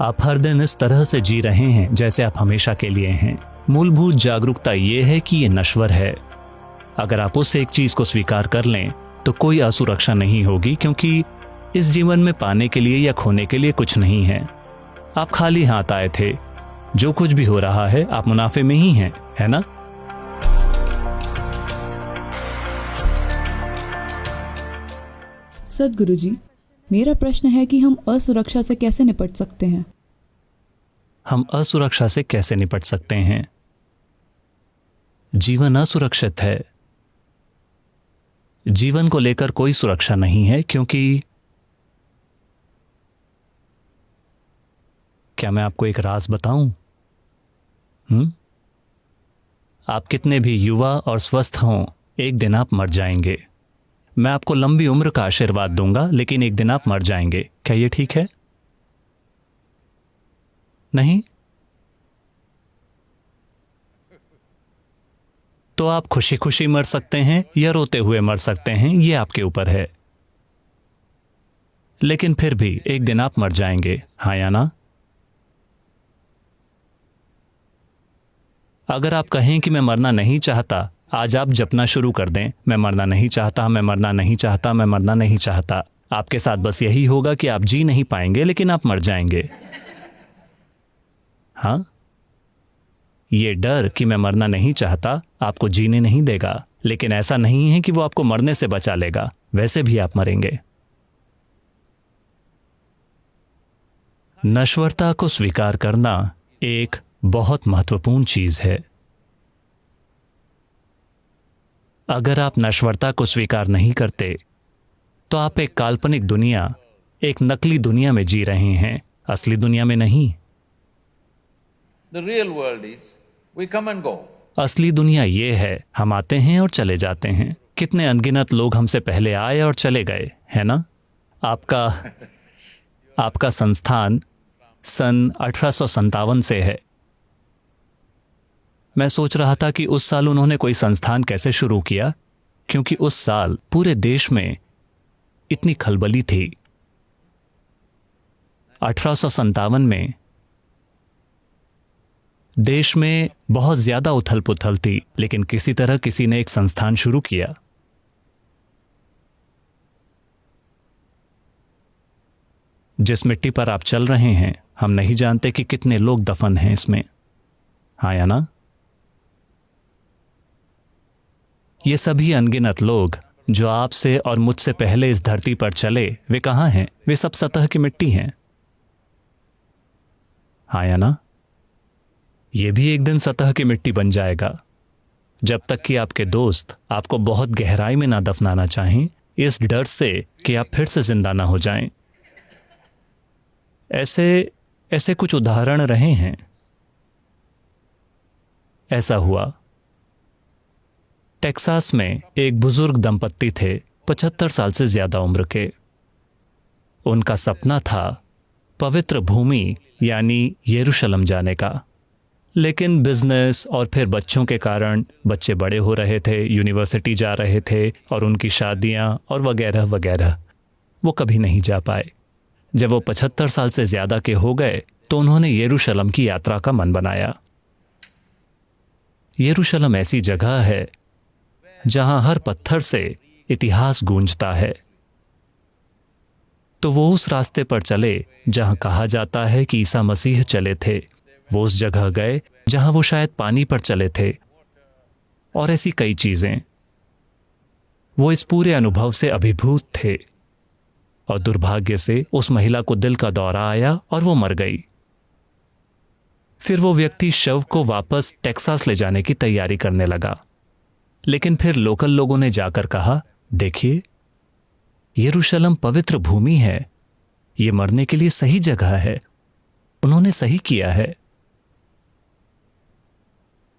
आप हर दिन इस तरह से जी रहे हैं जैसे आप हमेशा के लिए हैं। मूलभूत जागरूकता ये है कि ये नश्वर है। अगर आप उस एक चीज को स्वीकार कर लें तो कोई असुरक्षा नहीं होगी, क्योंकि इस जीवन में पाने के लिए या खोने के लिए कुछ नहीं है। आप खाली हाथ आए थे। जो कुछ भी हो रहा है आप मुनाफे में ही हैं, है ना? सद्गुरु जी, मेरा प्रश्न है कि हम असुरक्षा से कैसे निपट सकते हैं? हम असुरक्षा से कैसे निपट सकते हैं? जीवन असुरक्षित है। जीवन को लेकर कोई सुरक्षा नहीं है, क्योंकि क्या मैं आपको एक राज बताऊं? आप कितने भी युवा और स्वस्थ हों, एक दिन आप मर जाएंगे। मैं आपको लंबी उम्र का आशीर्वाद दूंगा, लेकिन एक दिन आप मर जाएंगे। क्या ये ठीक है? नहीं? तो आप खुशी खुशी मर सकते हैं या रोते हुए मर सकते हैं, ये आपके ऊपर है। लेकिन फिर भी एक दिन आप मर जाएंगे, हाँ या ना? अगर आप कहें कि मैं मरना नहीं चाहता, आज आप जपना शुरू कर दें, मैं मरना नहीं चाहता, मैं मरना नहीं चाहता, मैं मरना नहीं चाहता। आपके साथ बस यही होगा कि आप जी नहीं पाएंगे, लेकिन आप मर जाएंगे। हाँ, ये डर कि मैं मरना नहीं चाहता आपको जीने नहीं देगा, लेकिन ऐसा नहीं है कि वो आपको मरने से बचा लेगा। वैसे भी आप मरेंगे। नश्वरता को स्वीकार करना एक बहुत महत्वपूर्ण चीज है। अगर आप नश्वरता को स्वीकार नहीं करते तो आप एक काल्पनिक दुनिया, एक नकली दुनिया में जी रहे हैं, असली दुनिया में नहीं। The real world is we come and go. असली दुनिया ये है, हम आते हैं और चले जाते हैं। कितने अनगिनत लोग हमसे पहले आए और चले गए, है ना? आपका संस्थान सन 1857 से है। मैं सोच रहा था कि उस साल उन्होंने कोई संस्थान कैसे शुरू किया, क्योंकि उस साल पूरे देश में इतनी खलबली थी। 1857 में देश में बहुत ज्यादा उथल पुथल थी, लेकिन किसी तरह किसी ने एक संस्थान शुरू किया। जिस मिट्टी पर आप चल रहे हैं, हम नहीं जानते कि कितने लोग दफन हैं इसमें, हाँ या ना? ये सभी अनगिनत लोग जो आपसे और मुझसे पहले इस धरती पर चले, वे कहाँ हैं? वे सब सतह की मिट्टी हैं, हाँ या ना? ये भी एक दिन सतह की मिट्टी बन जाएगा। जब तक कि आपके दोस्त आपको बहुत गहराई में ना दफनाना चाहें, इस डर से कि आप फिर से जिंदा ना हो जाएं। ऐसे कुछ उदाहरण रहे हैं। ऐसा हुआ, टेक्सास में एक बुजुर्ग दंपत्ति थे, 75 साल से ज्यादा उम्र के। उनका सपना था पवित्र भूमि यानी यरूशलेम जाने का, लेकिन बिजनेस और फिर बच्चों के कारण बच्चे बड़े हो रहे थे, यूनिवर्सिटी जा रहे थे और उनकी शादियां और वगैरह वगैरह, वो कभी नहीं जा पाए। जब वो 75 साल से ज्यादा के हो गए तो उन्होंने यरूशलेम की यात्रा का मन बनाया। यरूशलेम ऐसी जगह है जहां हर पत्थर से इतिहास गूंजता है। तो वो उस रास्ते पर चले जहां कहा जाता है कि ईसा मसीह चले थे। वो उस जगह गए जहां वो शायद पानी पर चले थे, और ऐसी कई चीजें। वो इस पूरे अनुभव से अभिभूत थे, और दुर्भाग्य से उस महिला को दिल का दौरा आया और वो मर गई। फिर वो व्यक्ति शव को वापस टेक्सास ले जाने की तैयारी करने लगा, लेकिन फिर लोकल लोगों ने जाकर कहा, देखिए, यरूशलेम पवित्र भूमि है, ये मरने के लिए सही जगह है, उन्होंने सही किया है।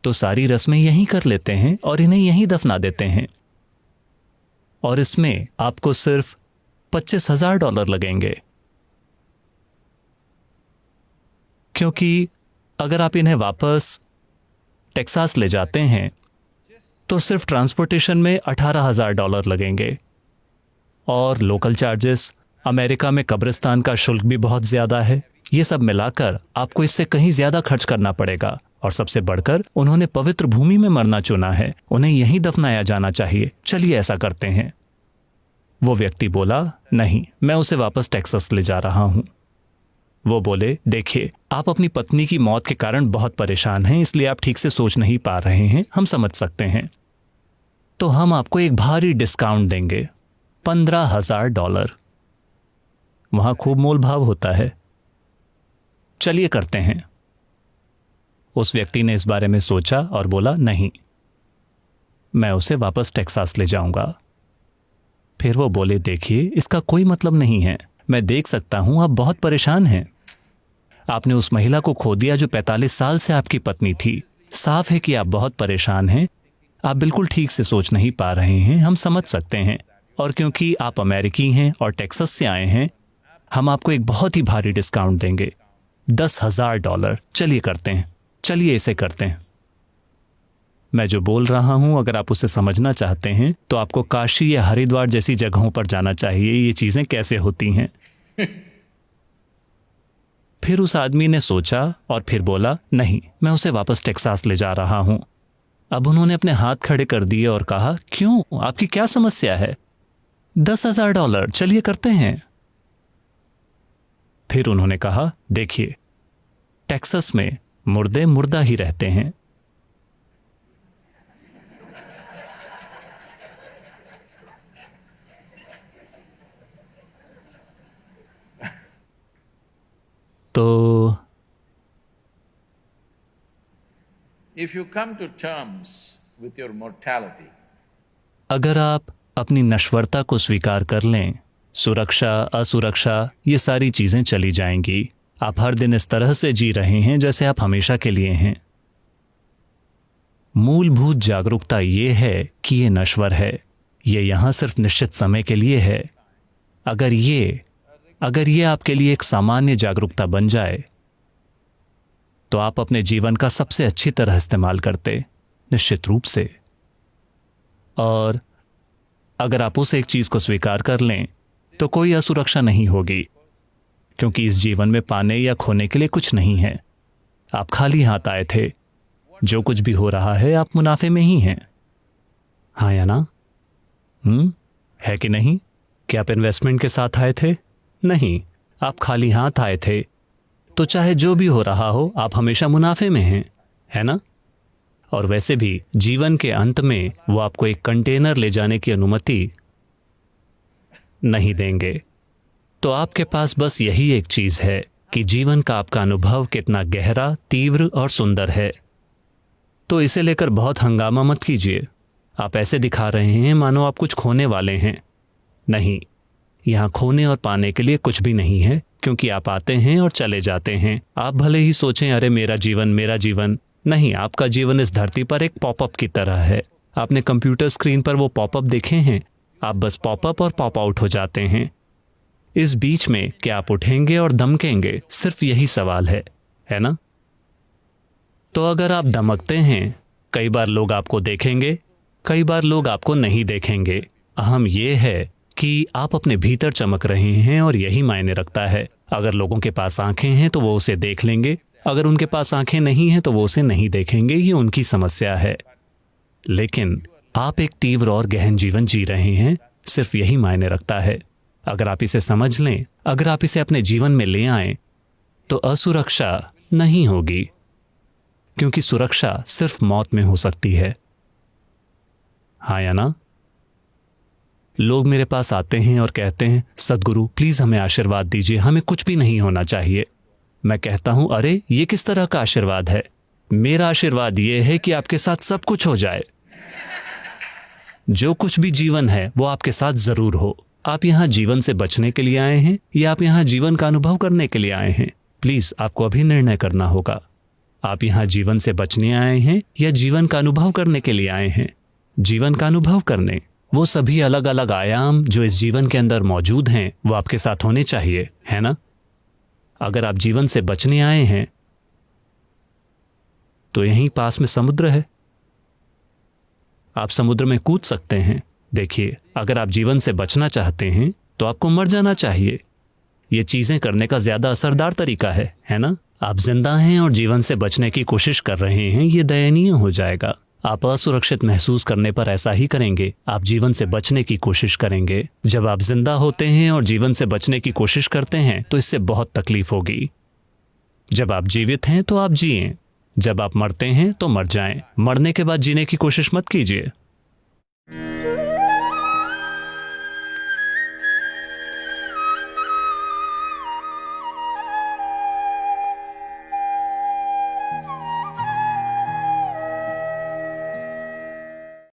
तो सारी रस्में यहीं कर लेते हैं और इन्हें यहीं दफना देते हैं, और इसमें आपको सिर्फ $25,000 लगेंगे, क्योंकि अगर आप इन्हें वापस टेक्सास ले जाते हैं तो सिर्फ ट्रांसपोर्टेशन में $18,000 लगेंगे, और लोकल चार्जेस। अमेरिका में कब्रिस्तान का शुल्क भी बहुत ज्यादा है, ये सब मिलाकर आपको इससे कहीं ज्यादा खर्च करना पड़ेगा। और सबसे बढ़कर उन्होंने पवित्र भूमि में मरना चुना है, उन्हें यहीं दफनाया जाना चाहिए। चलिए ऐसा करते हैं। वो व्यक्ति बोला, नहीं, मैं उसे वापस टेक्सास ले जा रहा हूं। वो बोले, देखिए, आप अपनी पत्नी की मौत के कारण बहुत परेशान हैं, इसलिए आप ठीक से सोच नहीं पा रहे हैं, हम समझ सकते हैं। तो हम आपको एक भारी डिस्काउंट देंगे, $15,000। वहां खूब मोल भाव होता है। चलिए करते हैं। उस व्यक्ति ने इस बारे में सोचा और बोला, नहीं, मैं उसे वापस टेक्सास ले जाऊंगा। फिर वो बोले, देखिए, इसका कोई मतलब नहीं है, मैं देख सकता हूं आप बहुत परेशान हैं। आपने उस महिला को खो दिया जो 45 साल से आपकी पत्नी थी। साफ है कि आप बहुत परेशान हैं, आप बिल्कुल ठीक से सोच नहीं पा रहे हैं, हम समझ सकते हैं। और क्योंकि आप अमेरिकी हैं और टेक्सास से आए हैं, हम आपको एक बहुत ही भारी डिस्काउंट देंगे, $10,000। चलिए करते हैं, चलिए इसे करते हैं। मैं जो बोल रहा हूं, अगर आप उसे समझना चाहते हैं तो आपको काशी या हरिद्वार जैसी जगहों पर जाना चाहिए, ये चीजें कैसे होती हैं। फिर उस आदमी ने सोचा और फिर बोला, नहीं, मैं उसे वापस टेक्सास ले जा रहा हूं। अब उन्होंने अपने हाथ खड़े कर दिए और कहा, क्यों, आपकी क्या समस्या है? $10,000, चलिए करते हैं। फिर उन्होंने कहा, देखिए, टेक्सास में मुर्दे मुर्दा ही रहते हैं। तो If you come to terms with your mortality, अगर आप अपनी नश्वरता को स्वीकार कर लें, सुरक्षा असुरक्षा ये सारी चीजें चली जाएंगी। आप हर दिन इस तरह से जी रहे हैं जैसे आप हमेशा के लिए हैं। मूलभूत जागरूकता ये है कि ये नश्वर है, ये यहां सिर्फ निश्चित समय के लिए है। अगर ये आपके लिए एक सामान्य जागरूकता बन जाए तो आप अपने जीवन का सबसे अच्छी तरह इस्तेमाल करते, निश्चित रूप से। और अगर आप उस एक चीज को स्वीकार कर लें तो कोई असुरक्षा नहीं होगी, क्योंकि इस जीवन में पाने या खोने के लिए कुछ नहीं है। आप खाली हाथ आए थे, जो कुछ भी हो रहा है आप मुनाफे में ही हैं। हाँ या ना? है कि नहीं? क्या आप इन्वेस्टमेंट के साथ आए थे? नहीं, आप खाली हाथ आए थे। तो चाहे जो भी हो रहा हो, आप हमेशा मुनाफे में हैं, है ना? और वैसे भी जीवन के अंत में वो आपको एक कंटेनर ले जाने की अनुमति नहीं देंगे। तो आपके पास बस यही एक चीज है कि जीवन का आपका अनुभव कितना गहरा, तीव्र और सुंदर है। तो इसे लेकर बहुत हंगामा मत कीजिए। आप ऐसे दिखा रहे हैं मानो आप कुछ खोने वाले हैं। नहीं, यहाँ खोने और पाने के लिए कुछ भी नहीं है, क्योंकि आप आते हैं और चले जाते हैं। आप भले ही सोचें, अरे मेरा जीवन। नहीं, आपका जीवन इस धरती पर एक पॉपअप की तरह है। आपने कंप्यूटर स्क्रीन पर वो पॉपअप देखे हैं? आप बस पॉपअप और पॉप आउट हो जाते हैं। इस बीच में क्या आप उठेंगे और दमकेंगे? सिर्फ यही सवाल है ना? तो अगर आप दमकते हैं, कई बार लोग आपको देखेंगे, कई बार लोग आपको नहीं देखेंगे। अहम यह है कि आप अपने भीतर चमक रहे हैं और यही मायने रखता है। अगर लोगों के पास आंखें हैं तो वो उसे देख लेंगे, अगर उनके पास आंखें नहीं हैं तो वो उसे नहीं देखेंगे। ये उनकी समस्या है। लेकिन आप एक तीव्र और गहन जीवन जी रहे हैं, सिर्फ यही मायने रखता है। अगर आप इसे समझ लें, अगर आप इसे अपने जीवन में ले आएं, तो असुरक्षा नहीं होगी, क्योंकि सुरक्षा सिर्फ मौत में हो सकती है। हाँ या ना? लोग मेरे पास आते हैं और कहते हैं, सद्गुरु प्लीज हमें आशीर्वाद दीजिए, हमें कुछ भी नहीं होना चाहिए। मैं कहता हूं, अरे ये किस तरह का आशीर्वाद है? मेरा आशीर्वाद यह है कि आपके साथ सब कुछ हो जाए। जो कुछ भी जीवन है वो आपके साथ जरूर हो। आप यहाँ जीवन से बचने के लिए आए हैं या आप यहाँ जीवन का अनुभव करने के लिए आए हैं? प्लीज आपको अभी निर्णय करना होगा। आप यहाँ जीवन से बचने आए हैं या जीवन का अनुभव करने के लिए आए हैं? जीवन का अनुभव करने। वो सभी अलग अलग आयाम जो इस जीवन के अंदर मौजूद हैं वो आपके साथ होने चाहिए, है ना? अगर आप जीवन से बचने आए हैं तो यहीं पास में समुद्र है, आप समुद्र में कूद सकते हैं। देखिए, अगर आप जीवन से बचना चाहते हैं तो आपको मर जाना चाहिए, ये चीजें करने का ज्यादा असरदार तरीका है ना? आप जिंदा हैं और जीवन से बचने की कोशिश कर रहे हैं, ये दयनीय हो जाएगा। आप असुरक्षित महसूस करने पर ऐसा ही करेंगे। आप जीवन से बचने की कोशिश करेंगे। जब आप जिंदा होते हैं और जीवन से बचने की कोशिश करते हैं तो इससे बहुत तकलीफ होगी। जब आप जीवित हैं तो आप जिएं, जब आप मरते हैं तो मर जाएं। मरने के बाद जीने की कोशिश मत कीजिए।